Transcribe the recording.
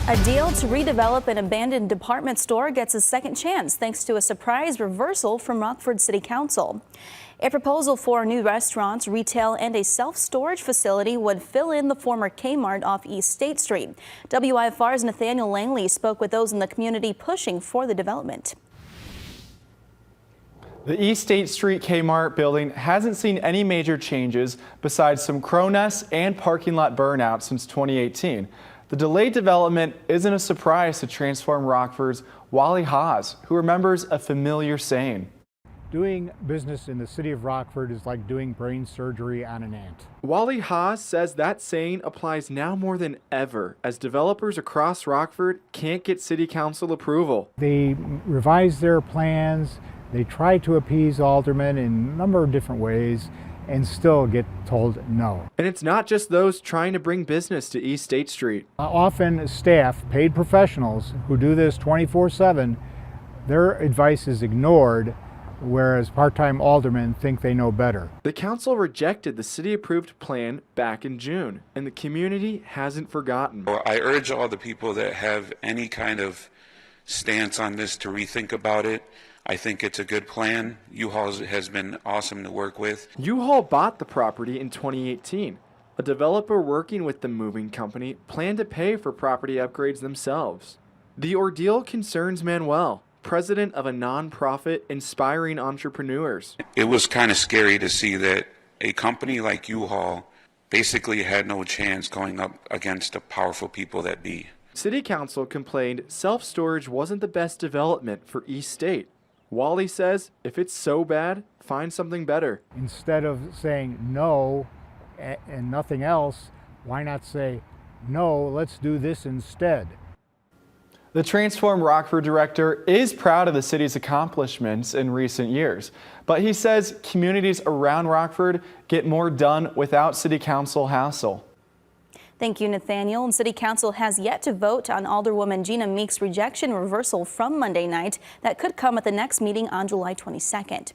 A deal to redevelop an abandoned department store gets a second chance thanks to a surprise reversal from Rockford City Council. A proposal for new restaurants, retail, and a self-storage facility would fill in the former Kmart off East State Street. WIFR's Nathaniel Langley spoke with those in the community pushing for the development. The East State Street Kmart building hasn't seen any major changes besides some crow nests and parking lot burnout since 2018. The delayed development isn't a surprise to Transform Rockford's Wally Haas, who remembers a familiar saying. Doing business in the city of Rockford is like doing brain surgery on an ant. Wally Haas says that saying applies now more than ever as developers across Rockford can't get city council approval. They revise their plans, they try to appease aldermen in a number of different ways, and still get told no. And it's not just those trying to bring business to East State Street. Often staff, paid professionals who do this 24/7, their advice is ignored, whereas part-time aldermen think they know better. The council rejected the city-approved plan back in June, and the community hasn't forgotten. I urge all the people that have any kind of stance on this to rethink about it. I think it's a good plan. U-Haul has been awesome to work with. U-Haul bought the property in 2018. A developer working with the moving company planned to pay for property upgrades themselves. The ordeal concerns Manuel, president of a nonprofit inspiring entrepreneurs. It was kind of scary to see that a company like U-Haul basically had no chance going up against the powerful people that be. City Council complained self-storage wasn't the best development for East State. Wally says if it's so bad, find something better. Instead of saying no and nothing else, why not say, no, let's do this instead? The Transform Rockford director is proud of the city's accomplishments in recent years, but he says communities around Rockford get more done without city council hassle. Thank you, Nathaniel. And City Council has yet to vote on Alderwoman Gina Meek's rejection reversal from Monday night that could come at the next meeting on July 22nd.